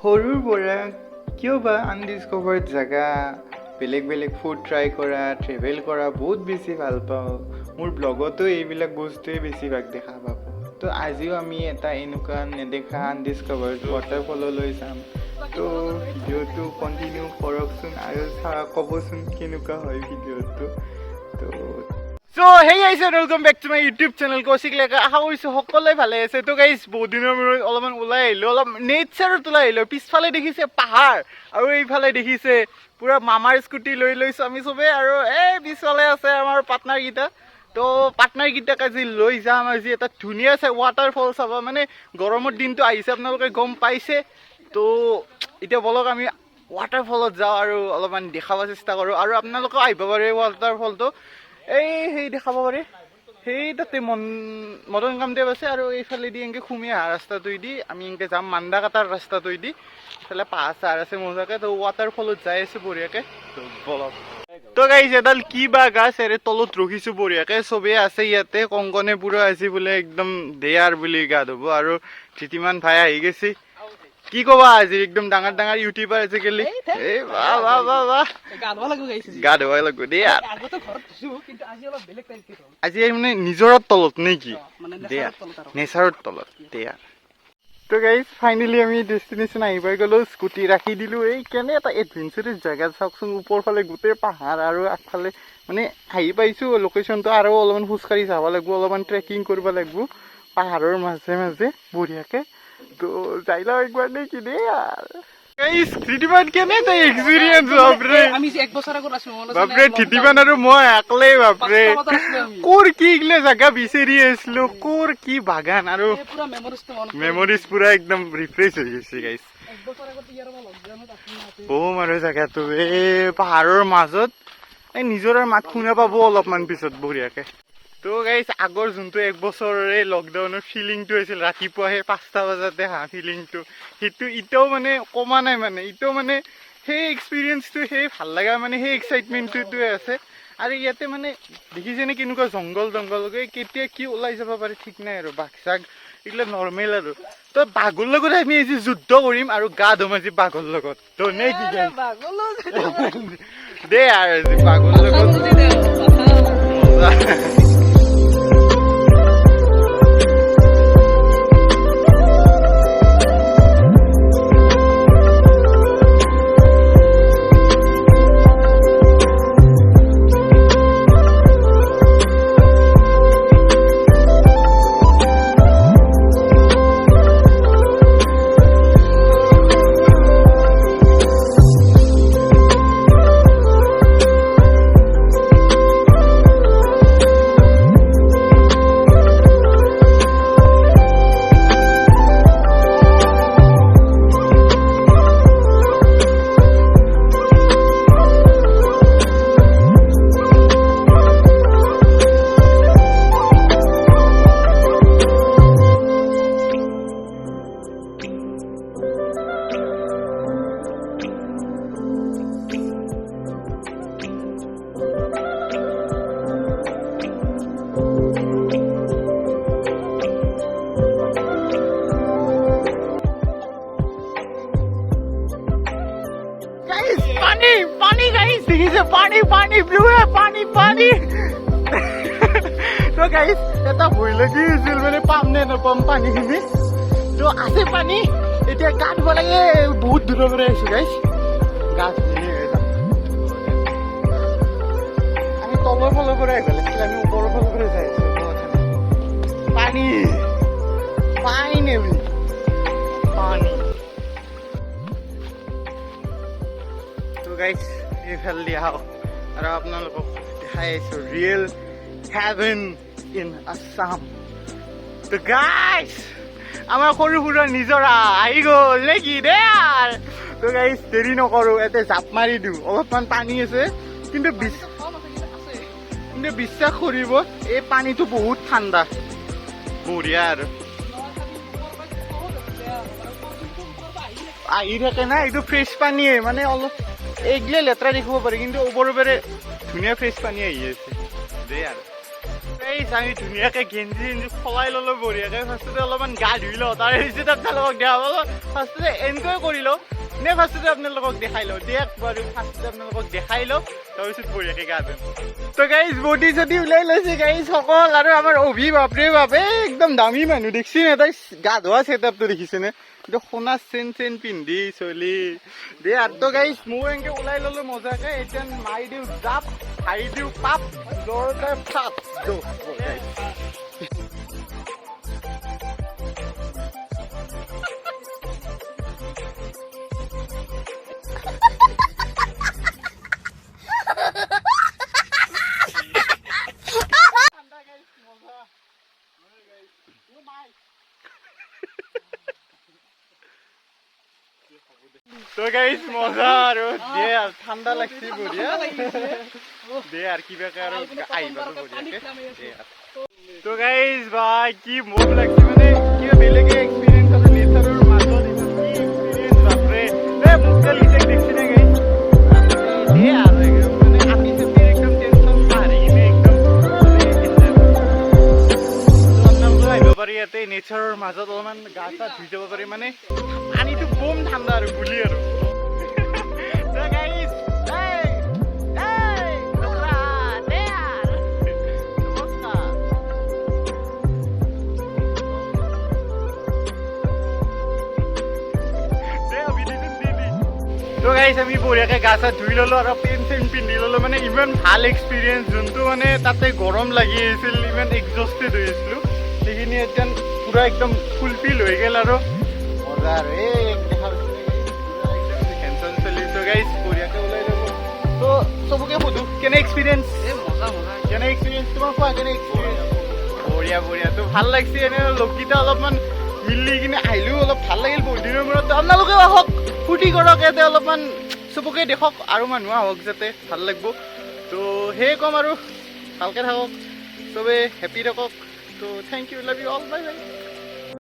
সৰুৰ পৰা কিয় বা আনডিস্কভাৰ্ড জেগা বেলেগ বেলেগ ফুড ট্ৰাই কৰা ট্ৰেভেল কৰা বহুত বেছি ভাল পাওঁ মোৰ ব্লগতো এইবিলাক বস্তুৱে বেছিভাগ দেখা পাব তো আজিও আমি এটা এনেকুৱা নেদেখা আনডিস্কভাৰ্ড ৱাটাৰফললৈ যাম তো ভিডিঅ'টো কণ্টিনিউ কৰকচোন আৰু ক'বচোন কেনেকুৱা হয় ভিডিঅ'টো তো So hey guys and welcome back to my YouTube channel Kosik Leka আশা কৰিছো সকলোৱে ভালে আছে তো গাইস বহুত দিনৰ মূৰত অলপমান ওলাই আহিলো অলপ নেচাৰত ওলাই আহিলো পিছফালে দেখিছে পাহাৰ আৰু এইফালে দেখিছে পুৰা মামাৰ স্কুটি লৈ লৈছো আমি সবে আৰু এই পিছফালে আছে আমাৰ পাৰ্টনাৰ গিটা তো পাৰ্টনাৰ গিটাক আজি লৈ যাম আজি এটা ধুনীয়া আছে ৱাটাৰফল চাব মানে গৰমৰ দিনটো আহিছে আপোনালোকে গম পাইছে তো এতিয়া বলক আমি ৱাটাৰফলত যাওঁ আৰু অলপমান দেখাব চেষ্টা কৰো আৰু আপোনালোকে আহিব পাৰে ৱাটাৰফলটো এই সেই দেখাব পাৰে সেই তাতে মদন কামদেৱ আছে আৰু এইফালেদি এনেকৈ সুমি অহা ৰাস্তাটোৱেদি আমি এনেকৈ যাম মান্দা কাটাৰ ৰাস্তাটোৱেদি এইফালে পাহাৰ চাহাৰ আছে মজাকৈ তো ৱাটাৰফলত যাই আছোঁ বঢ়িয়াকৈ তো বলক তো গাইছ এডাল কি বা গাছ এৰে তলত ৰখিছোঁ বঢ়িয়াকৈ চবেই আছে ইয়াতে কংকনে পুৰা আজি বোলে একদম দেয়াৰ বুলি গা ধুব আৰু ধৃতিমান ভাই আহি গৈছে কি কবা আজি একদম ডাঙৰ ডাঙৰ ইউটিউবাৰ আজিকালি এই বাহ বাহ বাহ বাহ গা ধুব লাগিব দেই আজি মানে নিজৰৰ তলত নেকি নেচাৰৰ তলত দেয়া তো গাইজ ফাইনেলি আমি ডেষ্টিনেশ্যন আহি পাই গ'লো স্কুটি ৰাখি দিলোঁ এই কেনে এটা এডভেঞ্চাৰাছ জেগা চাওকচোন ওপৰ ফালে গোটেই পাহাৰ আৰু আগফালে মানে আহি পাইছোঁ লোকেশ্যনটো আৰু অলপমান খোজকাঢ়ি যাব লাগিব অলপমান ট্ৰেকিং কৰিব লাগিব পাহাৰৰ মাজে মাজে বঢ়িয়াকৈ তো যাই লওঁ একবাৰ নে কি দেই গাইজ ধৃতিমান কেনে তাই এক্সপিৰিয়েঞ্চ বাপৰে আমি এক বছৰ আগত আছো বাপৰে ধৃতিমান আৰু মই একলাই বাপৰে ক'ৰ কি এইগিলা জেগা বিচাৰি আছিলো ক'ৰ কি বাগান আৰু মেমৰিজ পুৰা একদম ৰিফ্ৰেছ হৈ গৈছে গাইজ বম আৰু জেগাটো এই পাহাৰৰ মাজত এই নিজৰ মাত শুনা পাব অলপমান পিছত বঢ়িয়াকে তো গাইজ আগৰ যোনটো এক বছৰৰে লকডাউনৰ ফিলিংটো আছিল ৰাতিপুৱা সেই 5টা বজাতে ফিলিংটো সেইটো এতিয়াও মানে কমা নাই মানে এতিয়াও মানে সেই এক্সপিৰিয়েঞ্চটো সেই ভাল লগা মানে সেই এক্সাইটমেণ্টটোৱে আছে আৰু ইয়াতে মানে দেখিছেনে কেনেকুৱা জংঘল কেতিয়া কি ওলাই যাব পাৰে ঠিক নাই আৰু বাঘ চাঘ এইবিলাক নৰ্মেল আৰু তো বাঘৰ লগত আমি আজি যুদ্ধ কৰিম আৰু গা ধুম আজি বাঘৰ লগত তো নে কি দে আৰু আজি বাঘৰ লগত पानी गाइस देखिए पानी ब्लू है पानी तो गाइस এটা ভয় লাগি আছিল মানে পাম নে নাপাম পানীখিনি তো আছে পানী এতিয়া গা ধুব লাগে বহুত দূৰৰ পৰা আহিছো গাইস গা ধুই আমি তলৰ ফালৰ পৰা আহিলে আমি ওপৰৰ ফালৰ পৰা যাই আছো পানী তো গাইস এইফালে দি আহক আৰু আপোনালোকক দেখাই আছো real heaven in Assam. So guys, আমাৰ সৰু সুৰা নিজৰা আহি গ'ল নেকি দেয়াৰ তো গাইস দেৰি নকৰো এতে জাপ মাৰি দিওঁ অলপমান পানী আছে কিন্তু বিশ্বাস কৰিব এই পানীটো বহুত ঠাণ্ডা বঢ়িয়া আৰু আহি থাকে না এইটো ফ্ৰেছ পানীয়ে মানে অলপ এইগিলে লেতেৰা দেখিব পাৰি কিন্তু ওপৰে ধুনীয়া ফ্ৰেছ পানী আহি আছে দেই আৰু গাইছ আমি ধুনীয়াকৈ গেঞ্জি সলাই ল'লোঁ বঢ়িয়াকৈ ফাৰ্ষ্টতে অলপমান গা ধুই লওঁ তাৰ পিছত আপোনালোকক দেখা পালোঁ ফাৰ্ষ্টতে এনজয় কৰি লওঁ নে ফাৰ্ষ্টতে আপোনালোকক দেখাই লওঁ দিয়ক বাৰু ফাৰ্ষ্টতে আপোনালোকক দেখাই লওঁ তাৰপিছত বঢ়িয়াকৈ গা ধুম তো গাইছ বডি চডি ওলাই লৈছে গাইছ সকল আৰু আমাৰ অভি বাপৰে বাপে একদম দামী মানুহ দেখিছে নে তাই গা ধোৱা ছেটআপটো দেখিছেনে কিন্তু সোণা চেন চেন পিন্ধি চলি দে আৰু তো গাইছ ময়ো এনেকৈ ওলাই ল'লোঁ মজাকৈ এতিয়া মাৰি দিওঁ জাপ হাৰি দিওঁ পাপ দৰকাৰ ফাপ তো গাইছ মজা আৰু দে আৰু ঠাণ্ডা লাগছে বঢ়িয়া দে আৰু কিবাকে আৰু আহিব বঢ়িয়াকে তো গাইছ ভাই কি মজা লাগছে মানে কিবা বেলেগে এক্সপিৰিয়েঞ্চ আৰু নেচাৰৰ মাজত কি এক্সপিৰিয়েঞ্চ বাপৰে মোক দেখছি নে গাইছ দে আৰু মানে আমি চেফটিৰ একদম টেনশ্যন পাৰি কিনে একদম আপোনালোকে আহিব পাৰি ইয়াতে নেচাৰৰ মাজত অলপমান গা চা ধুই যাব পাৰি মানে পানীটো বম ঠাণ্ডা আৰু গুলি আৰু তো গাইছ আমি বঢ়িয়াকৈ গা চা ধুই ল'লোঁ আৰু পেণ্ট চেণ্ট পিন্ধি ল'লোঁ মানে ইমান ভাল এক্সপিৰিয়েঞ্চ যোনটো মানে তাতে গৰম লাগি আহিছিল ইমান এক্সজষ্টেড হৈ আছিলোঁ সেইখিনি এতিয়া পূৰা একদম ফুলফিল হৈ গ'ল আৰু মজা আৰু এই দেখা টেনশ্যন চলিছোঁ গাইছ বঢ়িয়াকৈ ওলাই ল'লোঁ তো চবকে সোধোঁ কেনে এক্সপিৰিয়েঞ্চ মজা মজা কেনে এক্সপিৰিয়েঞ্চ তোমাৰ কোৱা কেনে এক্সপিৰিয়েঞ্চ বঢ়িয়া বঢ়িয়া তো ভাল লাগছে এনে লগকেইটা অলপমান মিলি কিনে আহিলেও অলপ ভাল লাগিল বহুত দিনৰ মূৰত আপোনালোকেও আহক ফূৰ্তি কৰক ইয়াতে অলপমান চবকে দেখক আৰু মানুহ আহক যাতে ভাল লাগিব তো সেয়ে ক'ম আৰু ভালকৈ থাকক চবে হেপী থাকক তো thank you love you all bye bye